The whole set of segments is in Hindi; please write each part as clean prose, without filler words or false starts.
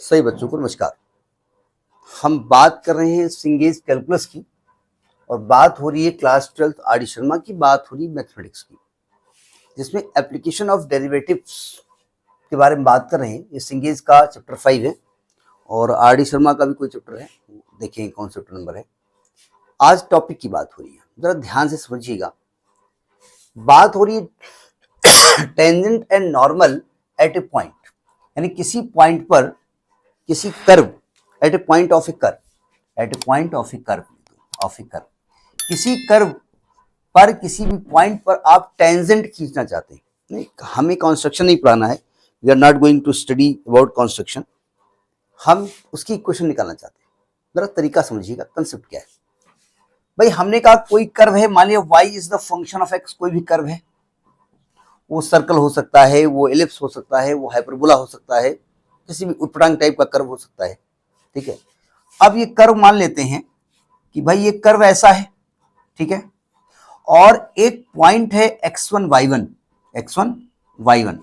सही बच्चों को नमस्कार। हम बात कर रहे हैं सिंगेज कैलकुलस की और बात हो रही है क्लास 12 आर डी शर्मा की, बात हो रही है मैथमेटिक्स की, जिसमें एप्लीकेशन ऑफ डेरिवेटिव्स के बारे में बात कर रहे हैं। ये सिंगेज का चैप्टर 5 है और आर डी शर्मा का भी कोई चैप्टर है, देखें कौन सा चैप्टर नंबर है। आज टॉपिक की बात हो रही है, जरा ध्यान से समझिएगा। बात हो रही है tangent and normal at a point, यानी किसी पॉइंट पर किसी curve at a point of a curve, at a point of a curve, किसी कर्व पर किसी भी पॉइंट पर आप टेंजेंट खींचना चाहते हैं। नहीं, हमें कंस्ट्रक्शन नहीं पढ़ाना है, we are not going to study about construction. हम उसकी इक्वेशन निकालना चाहते हैं। जरा तरीका समझिएगा, कंसेप्ट क्या है। भाई हमने कहा कोई कर्व है, मान लिया y is the function of x, कोई भी कर्व है, वो सर्कल हो सकता है, वो एलिप्स हो सकता है, वो हाइपरबोला हो सकता है, किसी भी उत्पटांग टाइप का कर्व हो सकता है। ठीक है, अब ये कर्व मान लेते हैं कि भाई ये कर्व ऐसा है, ठीक है, और एक पॉइंट है x1 y1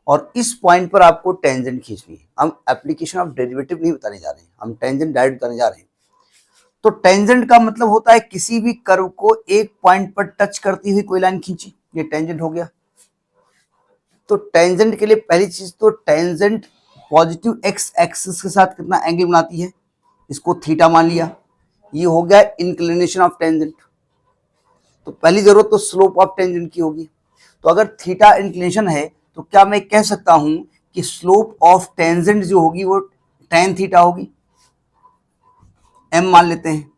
और इस पॉइंट पर आपको टेंजेंट खींचनी है। हम एप्लीकेशन ऑफ डेरिवेटिव नहीं बताने जा रहे हैं, हम टेंजेंट डायरेक्ट बताने जा रहे हैं। तो टेंजेंट का मतलब होता है किसी भी कर्व को एक पॉइंट पर टच करती हुई कोई लाइन खींची, ये टेंजेंट हो गया। तो टेंजेंट के लिए पहली चीज तो टेंजेंट पॉजिटिव एक्स एक्सिस के साथ कितना एंगल बनाती है, इसको थीटा मान लिया, ये हो गया इंक्लिनेशन ऑफ टेंजेंट। तो पहली जरूरत तो स्लोप ऑफ टेंजेंट की होगी। तो अगर थीटा इंक्लिनेशन है तो क्या मैं कह सकता हूं कि स्लोप ऑफ टेंजेंट जो होगी वो tan थीटा होगी, m मान लेते हैं,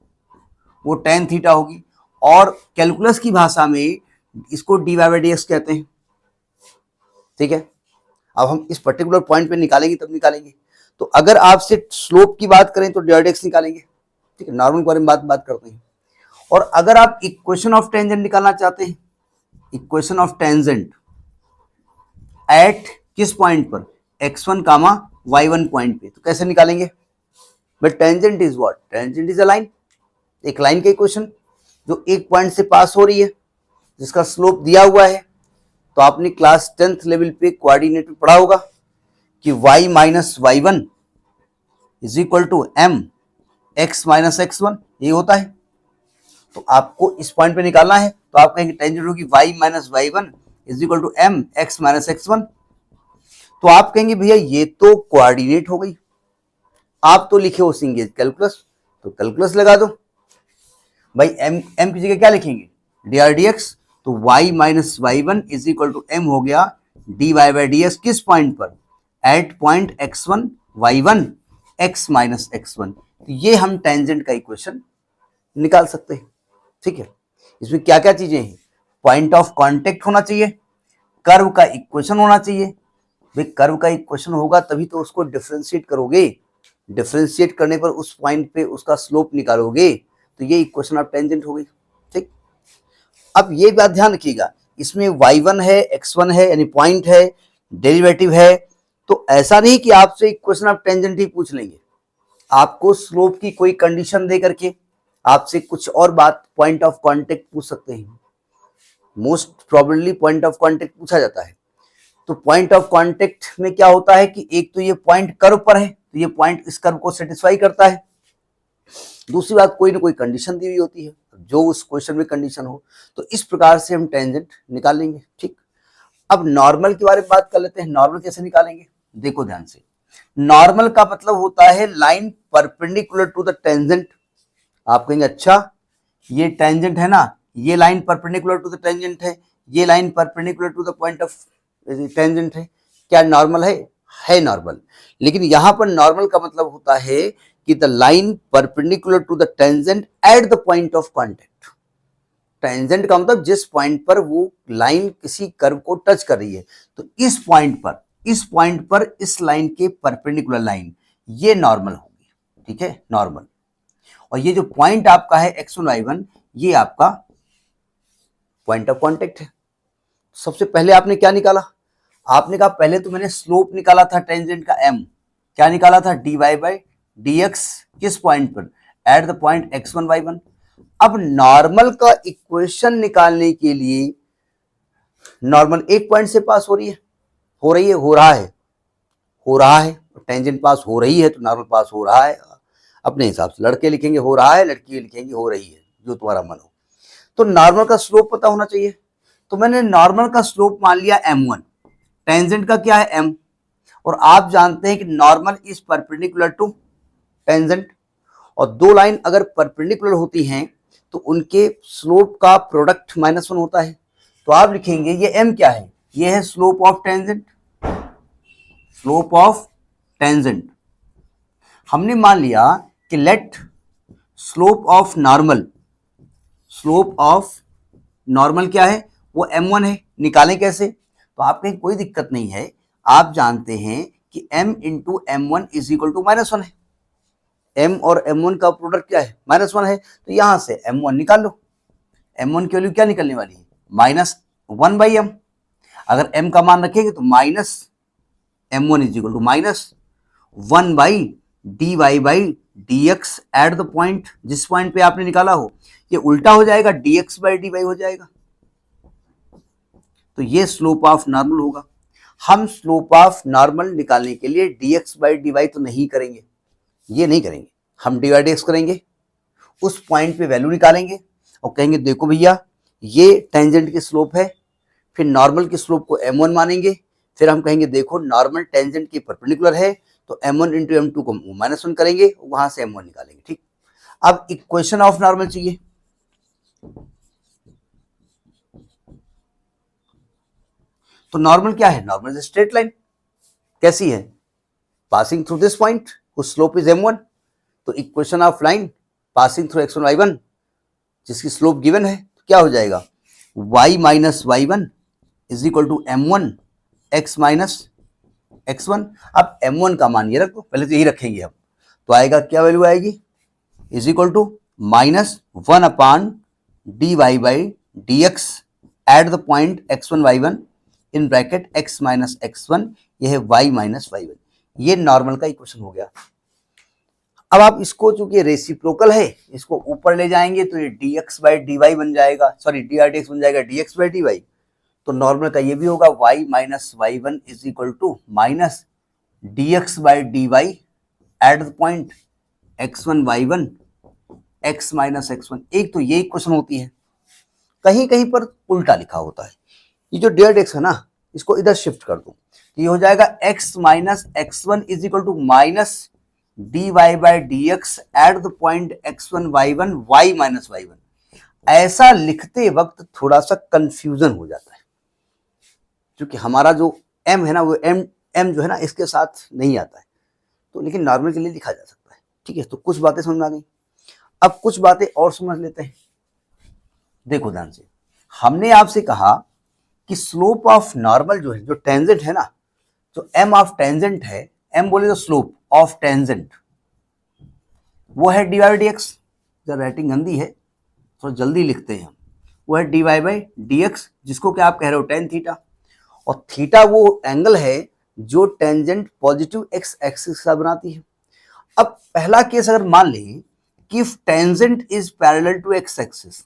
वो tan थीटा होगी। और कैलकुलस की भाषा में इसको dy/dx कहते हैं। ठीक है, अब हम इस पर्टिकुलर पॉइंट पे निकालेंगे तब निकालेंगे। तो अगर आपसे स्लोप की बात करें तो dy/dx निकालेंगे। ठीक है, नॉर्मल के बारे में बात करते हैं। और अगर आप इक्वेशन ऑफ टेंजेंट निकालना चाहते हैं, इक्वेशन ऑफ टेंजेंट एट किस पॉइंट पर, x1 कामा y1 पॉइंट पे, तो कैसे निकालेंगे। But tangent is what, tangent is a line, एक लाइन का इक्वेशन जो एक पॉइंट से पास हो रही है, जिसका स्लोप दिया हुआ है। तो आपने क्लास 10th लेवल पे कोऑर्डिनेट में पढ़ा होगा कि y minus y1 is equal to m x minus x1, ये होता है। तो आपको इस पॉइंट पे निकालना है, तो आप कहेंगे टेंजेंट होगी y minus y1 is equal to m x minus x1। तो आप कहेंगे भैया ये तो कोऑर्डिनेट हो गई, आप तो लिखे हो सिंगेज कैलकुलस, तो कैलकुलस लगा दो। भाई m की जगह क्या लिखेंगे, dr/dx। तो y minus y1 is equal to m हो गया dy/dx, किस पॉइंट पर, eight point x1 y1 x minus x1। तो ये हम टेंजेंट का इक्वेशन निकाल सकते हैं। ठीक है, इसमें क्या क्या चीजें हैं, पॉइंट ऑफ कांटेक्ट होना चाहिए, कर्व का इक्वेशन होना चाहिए। भाई कर्व का इक्वेशन होगा तभी तो उसको डिफरेंशिएट करोगे, डिफरेंशिएट करने पर उस पॉइंट पे उसका स्लोप निकालोगे, तो ये इक्वेशन ऑफ टेंजेंट हो गई। ठीक, अब ये बात ध्यान रखिएगा, इसमें y1 है, x1 है, यानी पॉइंट है, डेरिवेटिव है। तो ऐसा नहीं कि आपसे इक्वेशन ऑफ टेंजेंट ही पूछ लेंगे, आपको स्लोप की कोई कंडीशन दे करके आपसे कुछ और बात, पॉइंट ऑफ कांटेक्ट पूछ सकते हैं। Most probably point of contact पूछा जाता है। तो पॉइंट ऑफ कांटेक्ट में क्या होता है कि एक तो ये पॉइंट कर्व पर है, तो ये पॉइंट इस कर्व को सेटिस्फाई करता है। दूसरी बात, कोई ना कोई कंडीशन दी हुई होती है, जो उस क्वेश्चन में कंडीशन हो। तो इस प्रकार से हम टेंजेंट निकाल लेंगे। ठीक, अब नॉर्मल के बारे में बात कर लेते हैं। नॉर्मल कैसे निकालेंगे, देखो ध्यान से। नॉर्मल का मतलब होता है line perpendicular to the tangent. आप कहेंगे अच्छा ये टेंजेंट है ना, ये line perpendicular to the tangent है, ये line perpendicular to the point of tangent है, क्या नॉर्मल है नॉर्मल। लेकिन यहां पर नॉर्मल का मतलब होता है कि the line perpendicular to the tangent at the point of contact. Tangent का मतलब जिस पॉइंट पर वो लाइन किसी कर्व को टच कर रही है, तो इस पॉइंट पर इस लाइन के परपेंडिकुलर लाइन, ये नॉर्मल होगी। ठीक है, नॉर्मल। और ये जो पॉइंट आपका है x1 y1, ये आपका पॉइंट ऑफ कांटेक्ट है। सबसे पहले आपने क्या निकाला, आपने कहा पहले तो मैंने स्लोप निकाला था टेंजेंट का m, क्या निकाला था, dy/dx, किस पॉइंट पर, eight the point x1 y1। अब नॉर्मल का इक्वेशन निकालने के लिए, नॉर्मल एक पॉइंट से पास हो रही है, हो रहा है, टेंजेंट पास हो रही है तो नॉर्मल पास हो रहा है, अपने हिसाब से लड़के लिखेंगे हो रहा है, लड़की लिखेंगे हो रही है, जो तुम्हारा मन हो। तो नॉर्मल का स्लोप पता होना चाहिए, तो मैंने नॉर्मल का स्लोप मान लिया m1, टेंजेंट का क्या है m, और आप जानते हैं कि normal is perpendicular to tangent, और दो लाइन अगर परपेंडिकुलर होती हैं तो उनके स्लोप का प्रोडक्ट -1 होता है। तो आप लिखेंगे ये m क्या है, ये है slope of tangent, slope of tangent. हमने मान लिया कि let slope of normal, slope of normal क्या है, वो m1 है, निकालें कैसे, तो आपके कोई दिक्कत नहीं है, आप जानते हैं कि m into m1 is equal to -1 है, m और m1 का प्रोडक्ट क्या है -1 है, तो यहां से m1 निकाल लो, m1 की वैल्यू क्या निकलने वाली है -1/m, अगर m का मान रखेंगे तो -m1 is equal to -1/dy/dx at the point, जिस पॉइंट पे आपने निकाला हो, ये उल्टा हो जाएगा, dx/dy हो जाएगा, तो ये स्लोप ऑफ नॉर्मल होगा। हम स्लोप ऑफ नॉर्मल निकालने के लिए dx/dy तो नहीं करेंगे, ये नहीं करेंगे, हम dy/dx करेंगे, उस पॉइंट पे वैल्यू निकालेंगे और कहेंगे देखो भैया ये टेंजेंट की स्लोप है, फिर नॉर्मल की स्लोप को m1 मानेंगे, फिर हम कहेंगे देखो नॉर्मल टेंजेंट के परपेंडिकुलर है, तो m1 इंटू m2 को -1 करेंगे, वहां से m1 निकालेंगे। ठीक, अब इक्वेशन ऑफ नॉर्मल चाहिए, तो नॉर्मल क्या है, नॉर्मल स्ट्रेट लाइन, कैसी है, पासिंग थ्रू दिस पॉइंट, उस स्लोप इज m1, तो equation of line passing through x1 y1 जिसकी स्लोप गिवन है, तो क्या हो जाएगा y minus y1 is equal to m1 x minus x1। अब m1 का मान ये रखो, पहले तो यही रखेंगे हम, तो आएगा क्या वैल्यू आएगी, is equal to -1/dy/dx at the point x1 y1 in bracket x minus x1, यह है y माइनस y1, ये नॉर्मल का इक्वेशन हो गया। अब आप इसको चूंकि रेसिप्रोकल है, इसको ऊपर ले जाएंगे तो ये dx/dy बन जाएगा, सॉरी dy/dx बन जाएगा dx/dy, तो नॉर्मल का ये भी होगा y minus y1 is equal to minus dx/dy at the point x1 y1 x minus x1। एक तो ये इक्वेशन होती है, कहीं कहीं पर उल्टा लिखा होता है, ये जो dy/dx है ना, इसको इधर शिफ्ट कर दो, ये हो जाएगा x minus x1 is equal to minus dy/dx at the point x1 y1 y minus y1। ऐसा लिखते वक्त थोड़ा सा कंफ्यूजन हो जाता है, क्योंकि हमारा जो m है ना, वो m जो है ना इसके साथ नहीं आता है, तो लेकिन नॉर्मल के लिए लिखा जा सकता है। ठीक है, तो कुछ बातें समझ में आ गई, अब कुछ बातें और समझ लेते हैं। देखो ध्यान से, हमने आपसे कहा कि स्लोप ऑफ नॉर्मल जो है, जो टेंजेंट है ना, जो m ऑफ टेंजेंट है, m बोले तो स्लोप ऑफ टेंजेंट, वो है dy/dx, जब राइटिंग गंदी है थोड़ा जल्दी लिखते हैं हम, वो है dy/dx, जिसको क्या आप कह रहे हो tan थीटा, और थीटा वो एंगल है जो टेंजेंट पॉजिटिव x एक्सिस का बनाती है। अब पहला केस अगर मान लें कि if tangent is parallel to x axis,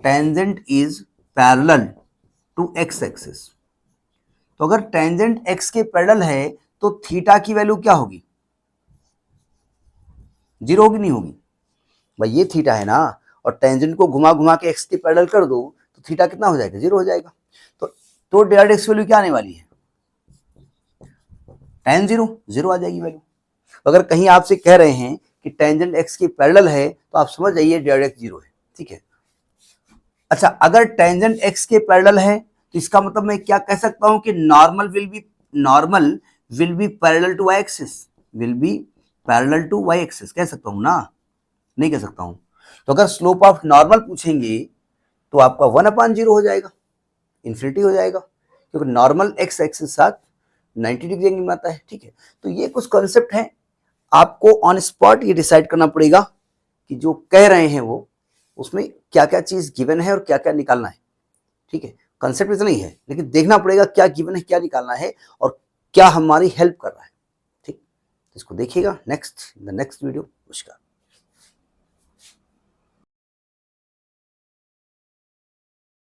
tangent is parallel to x axis, तो अगर टेंजेंट x के पैरेलल है तो थीटा की वैल्यू क्या होगी, 0 होगी, नहीं होगी भाई, ये थीटा है ना, और टेंजेंट को घुमा घुमा के x के पैरेलल कर दो तो थीटा कितना हो जाएगा, 0 हो जाएगा। तो dy/dx वैल्यू क्या आने वाली है, tan 0 आ जाएगी वैल्यू। अगर कहीं आपसे कह रहे हैं कि टेंजेंट x के पैरेलल है तो आप समझ जाइए dy/dx 0 है। ठीक है, अच्छा अगर टेंजेंट x के पैरेलल है तो इसका मतलब मैं क्या कह सकता हूं कि normal will be parallel to y axis, will be parallel to y axis, कह सकता हूं ना, नहीं कह सकता हूं। तो अगर स्लोप ऑफ नॉर्मल पूछेंगे तो आपका 1/0 हो जाएगा, इन्फिनिटी हो जाएगा, क्योंकि नॉर्मल x एक्सिस साथ 90 डिग्री एंगल बनाता है। ठीक है, तो ये कुछ कॉन्सेप्ट है, आपको ऑन स्पॉट ये डिसाइड करना पड़ेगा कि जो कह रहे हैं वो उसमें क्या क्या चीज गिवन है और क्या क्या निकालना है। ठीक है, कंसेप्ट इतना ही है, लेकिन देखना पड़ेगा क्या गिवन है, क्या निकालना है और क्या हमारी हेल्प कर रहा है। ठीक, इसको देखिएगा नेक्स्ट वीडियो। नमस्कार।